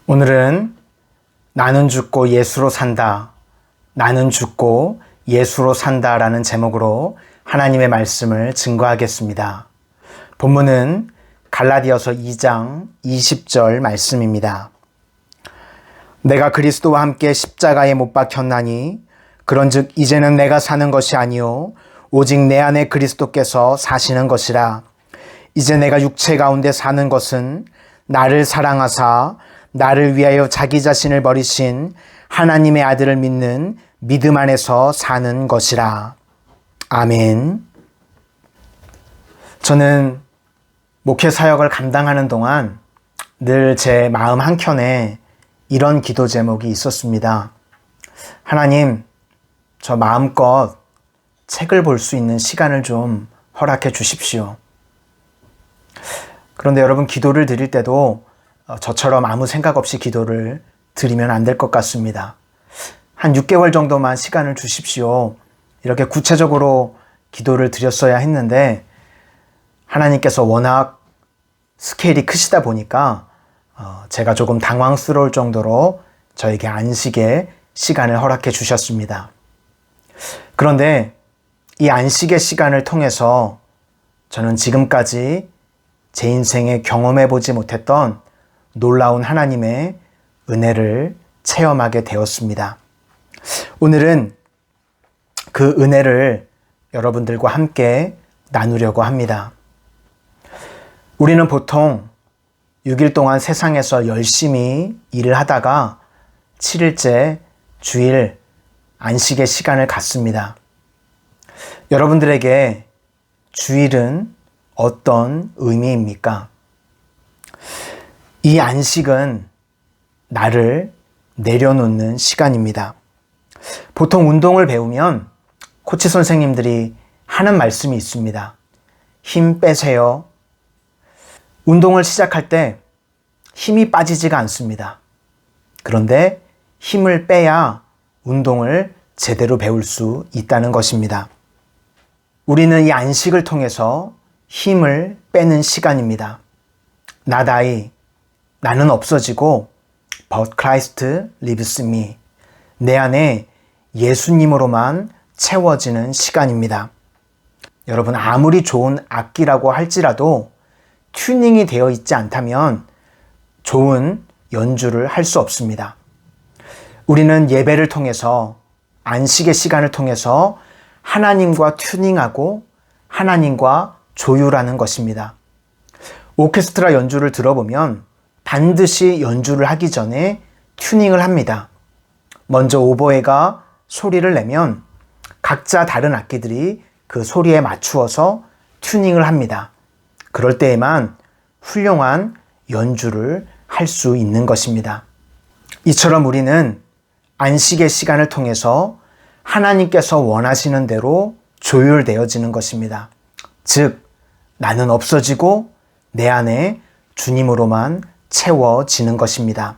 오늘은 나는 죽고 예수로 산다. 나는 죽고 예수로 산다 라는 제목으로 하나님의 말씀을 증거하겠습니다. 본문은 갈라디아서 2장 20절 말씀입니다. 내가 그리스도와 함께 십자가에 못 박혔나니 그런즉 이제는 내가 사는 것이 아니요 오직 내 안에 그리스도께서 사시는 것이라. 이제 내가 육체 가운데 사는 것은 나를 사랑하사 나를 위하여 자기 자신을 버리신 하나님의 아들을 믿는 믿음 안에서 사는 것이라. 아멘. 저는 목회 사역을 감당하는 동안 늘 제 마음 한켠에 이런 기도 제목이 있었습니다. 하나님, 저 마음껏 책을 볼 수 있는 시간을 좀 허락해 주십시오. 그런데 여러분, 기도를 드릴 때도 저처럼 아무 생각 없이 기도를 드리면 안 될 것 같습니다. 한 6개월 정도만 시간을 주십시오. 이렇게 구체적으로 기도를 드렸어야 했는데 하나님께서 워낙 스케일이 크시다 보니까 제가 조금 당황스러울 정도로 저에게 안식의 시간을 허락해 주셨습니다. 그런데 이 안식의 시간을 통해서 저는 지금까지 제 인생에 경험해 보지 못했던 놀라운 하나님의 은혜를 체험하게 되었습니다. 오늘은 그 은혜를 여러분들과 함께 나누려고 합니다. 우리는 보통 6일 동안 세상에서 열심히 일을 하다가 7일째 주일 안식의 시간을 갖습니다. 여러분들에게 주일은 어떤 의미입니까? 이 안식은 나를 내려놓는 시간입니다. 보통 운동을 배우면 코치 선생님들이 하는 말씀이 있습니다. 힘 빼세요. 운동을 시작할 때 힘이 빠지지가 않습니다. 그런데 힘을 빼야 운동을 제대로 배울 수 있다는 것입니다. 우리는 이 안식을 통해서 힘을 빼는 시간입니다. 나다이, 나는 없어지고 But Christ lives me. 내 안에 예수님으로만 채워지는 시간입니다. 여러분, 아무리 좋은 악기라고 할지라도 튜닝이 되어 있지 않다면 좋은 연주를 할 수 없습니다. 우리는 예배를 통해서, 안식의 시간을 통해서 하나님과 튜닝하고 하나님과 조율하는 것입니다. 오케스트라 연주를 들어보면 반드시 연주를 하기 전에 튜닝을 합니다. 먼저 오보에가 소리를 내면 각자 다른 악기들이 그 소리에 맞추어서 튜닝을 합니다. 그럴 때에만 훌륭한 연주를 할 수 있는 것입니다. 이처럼 우리는 안식의 시간을 통해서 하나님께서 원하시는 대로 조율되어지는 것입니다. 즉, 나는 없어지고 내 안에 주님으로만 채워지는 것입니다.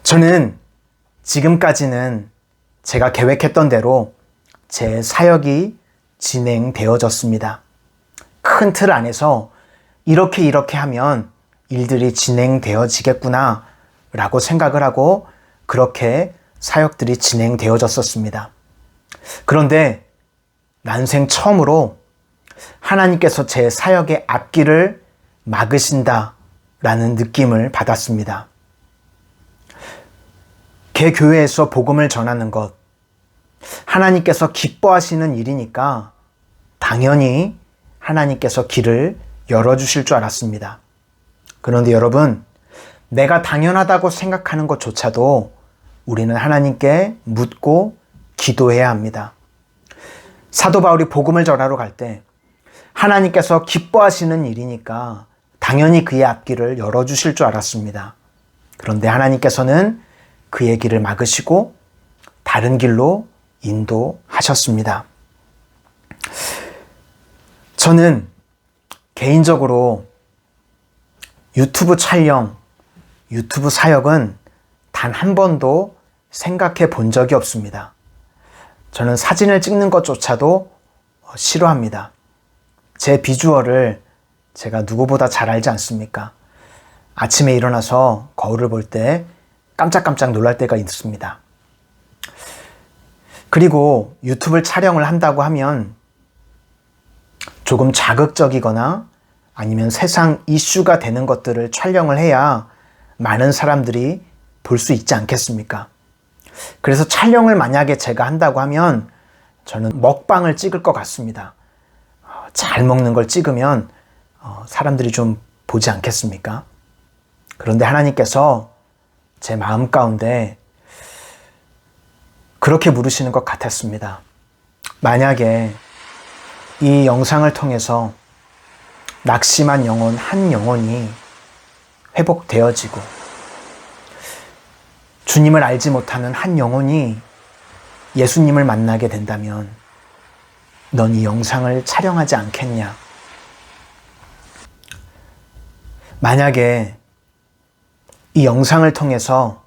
저는 지금까지는 제가 계획했던 대로 제 사역이 진행되어졌습니다. 큰 틀 안에서 이렇게 하면 일들이 진행되어지겠구나 라고 생각을 하고 그렇게 사역들이 진행되어졌었습니다. 그런데 난생 처음으로 하나님께서 제 사역의 앞길을 막으신다 라는 느낌을 받았습니다. 개교회에서 복음을 전하는 것, 하나님께서 기뻐하시는 일이니까 당연히 하나님께서 길을 열어주실 줄 알았습니다. 그런데 여러분, 내가 당연하다고 생각하는 것조차도 우리는 하나님께 묻고 기도해야 합니다. 사도 바울이 복음을 전하러 갈 때 하나님께서 기뻐하시는 일이니까 당연히 그의 앞길을 열어주실 줄 알았습니다. 그런데 하나님께서는 그의 길을 막으시고 다른 길로 인도하셨습니다. 저는 개인적으로 유튜브 촬영, 유튜브 사역은 단 한 번도 생각해 본 적이 없습니다. 저는 사진을 찍는 것조차도 싫어합니다. 제 비주얼을 제가 누구보다 잘 알지 않습니까? 아침에 일어나서 거울을 볼 때 깜짝깜짝 놀랄 때가 있습니다. 그리고 유튜브를 촬영을 한다고 하면 조금 자극적이거나 아니면 세상 이슈가 되는 것들을 촬영을 해야 많은 사람들이 볼 수 있지 않겠습니까? 그래서 촬영을 만약에 제가 한다고 하면 저는 먹방을 찍을 것 같습니다. 잘 먹는 걸 찍으면 사람들이 좀 보지 않겠습니까? 그런데 하나님께서 제 마음 가운데 그렇게 물으시는 것 같았습니다. 만약에 이 영상을 통해서 낙심한 영혼 한 영혼이 회복되어지고 주님을 알지 못하는 한 영혼이 예수님을 만나게 된다면 넌 이 영상을 촬영하지 않겠냐? 만약에 이 영상을 통해서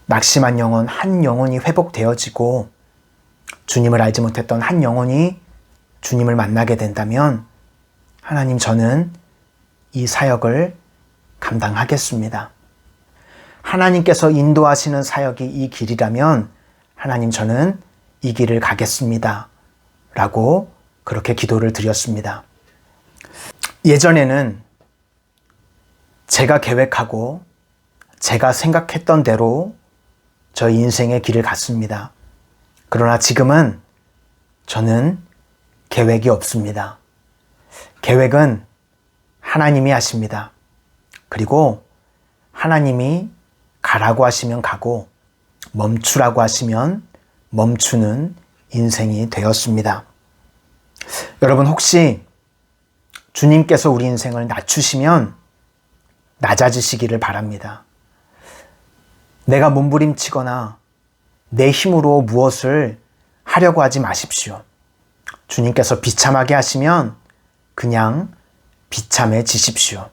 낙심한 영혼 한 영혼이 회복되어지고 주님을 알지 못했던 한 영혼이 주님을 만나게 된다면 하나님, 저는 이 사역을 감당하겠습니다. 하나님께서 인도하시는 사역이 이 길이라면 하나님, 저는 이 길을 가겠습니다. 라고 그렇게 기도를 드렸습니다. 예전에는 제가 계획하고 제가 생각했던 대로 저희 인생의 길을 갔습니다. 그러나 지금은 저는 계획이 없습니다. 계획은 하나님이 하십니다. 그리고 하나님이 가라고 하시면 가고 멈추라고 하시면 멈추는 인생이 되었습니다. 여러분, 혹시 주님께서 우리 인생을 낮추시면 낮아지시기를 바랍니다. 내가 몸부림치거나 내 힘으로 무엇을 하려고 하지 마십시오. 주님께서 비참하게 하시면 그냥 비참해지십시오.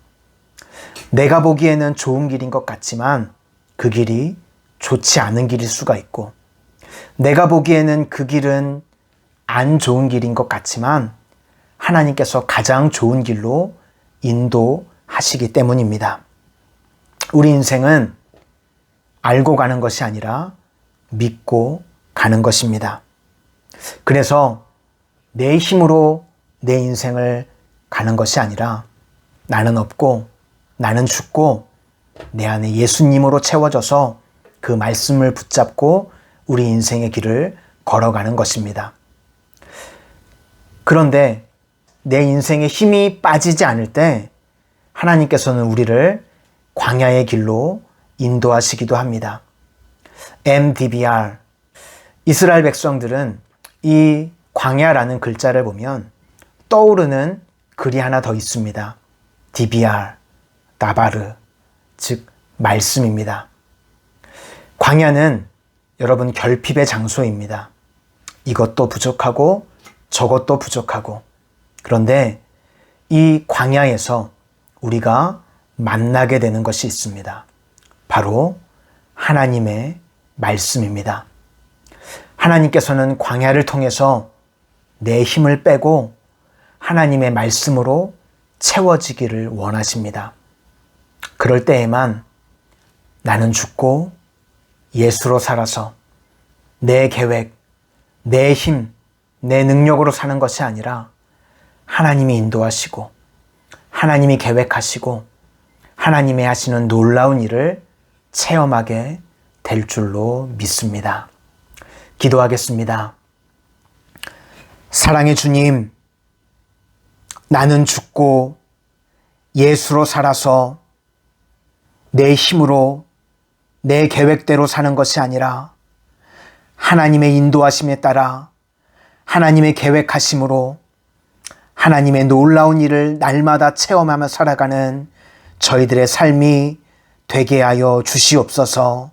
내가 보기에는 좋은 길인 것 같지만 그 길이 좋지 않은 길일 수가 있고, 내가 보기에는 그 길은 안 좋은 길인 것 같지만 하나님께서 가장 좋은 길로 인도하시기 때문입니다. 우리 인생은 알고 가는 것이 아니라 믿고 가는 것입니다. 그래서 내 힘으로 내 인생을 가는 것이 아니라 나는 없고 나는 죽고 내 안에 예수님으로 채워져서 그 말씀을 붙잡고 우리 인생의 길을 걸어가는 것입니다. 그런데 내 인생의 힘이 빠지지 않을 때 하나님께서는 우리를 광야의 길로 인도하시기도 합니다. MDBR, 이스라엘 백성들은 이 광야라는 글자를 보면 떠오르는 글이 하나 더 있습니다. DBR, 나바르, 즉 말씀입니다. 광야는 여러분 결핍의 장소입니다. 이것도 부족하고 저것도 부족하고, 그런데 이 광야에서 우리가 만나게 되는 것이 있습니다. 바로 하나님의 말씀입니다. 하나님께서는 광야를 통해서 내 힘을 빼고 하나님의 말씀으로 채워지기를 원하십니다. 그럴 때에만 나는 죽고 예수로 살아서 내 계획, 내 힘, 내 능력으로 사는 것이 아니라 하나님이 인도하시고 하나님이 계획하시고 하나님이 하시는 놀라운 일을 체험하게 될 줄로 믿습니다. 기도하겠습니다. 사랑의 주님, 나는 죽고 예수로 살아서 내 힘으로 내 계획대로 사는 것이 아니라 하나님의 인도하심에 따라 하나님의 계획하심으로 하나님의 놀라운 일을 날마다 체험하며 살아가는 저희들의 삶이 되게 하여 주시옵소서.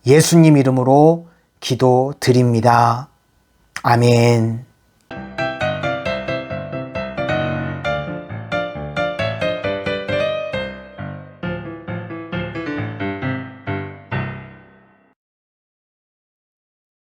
예수님 이름으로 기도드립니다. 아멘.